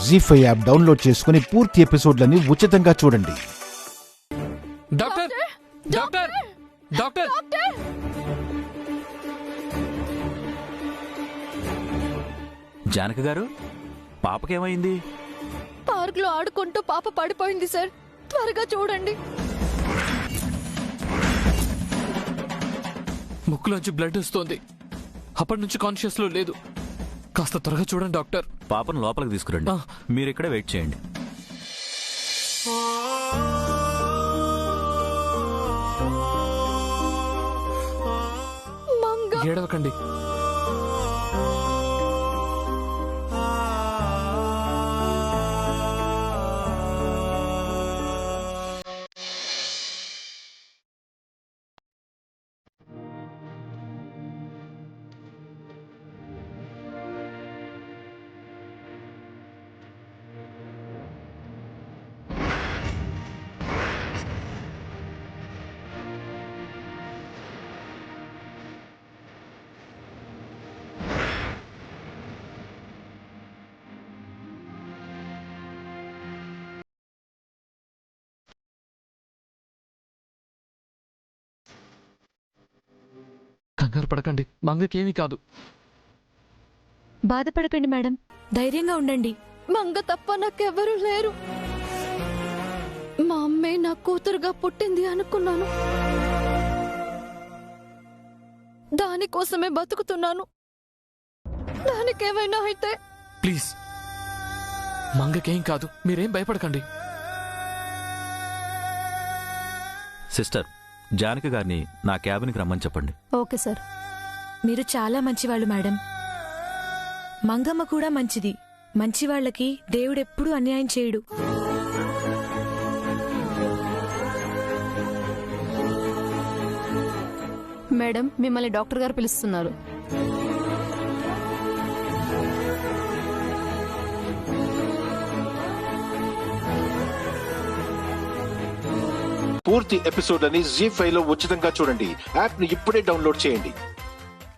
జీ5 app download చేసుకుని పూర్తి ఎపిసోడ్లని ఉచితంగా చూడండి. డాక్టర్ డాక్టర్ డాక్టర్ జానకి గారు, పాపకేమైంది? పార్క్ లో ఆడుకుంటూ పాప పడిపోయింది సార్, త్వరగా చూడండి. ముక్కులోంచి బ్లడ్ వస్తోంది. అప్పటి నుంచి కాన్షియస్ లో లేదు. కాస్త త్వరగా చూడండి డాక్టర్. పాపను లోపలికి తీసుకురండి. మీరు ఇక్కడే వెయిట్ చేయండి. ఏడవకండి. కంగారు పడకండి, మంగకేమీ కాదు. బాధపడకండి మేడం, ధైర్యంగా ఉండండి. మంగ తప్ప నాకెవరూ లేరు. మా అమ్మే నా కూతురుగా పుట్టింది అనుకున్నాను. దానికోసమే బతుకుతున్నాను. దానికేమైనా అయితే ప్లీజ్, మంగకేం కాదు, మీరేం భయపడకండి. సిస్టర్, జానకి గారిని నా క్యాబిన్కి రమ్మని చెప్పండి. Okay sir. మీరు చాలా మంచివాళ్ళు మేడం. మంగమ్మ కూడా మంచిది. మంచివాళ్లకి దేవుడెప్పుడూ అన్యాయం చేయడు. మేడం, మిమ్మల్ని డాక్టర్ గారు పిలుస్తున్నారు. పూర్తి ఎపిసోడ్లని జీ5 లో ఉచితంగా చూడండి. యాప్ ని ఇప్పుడే డౌన్లోడ్ చేయండి.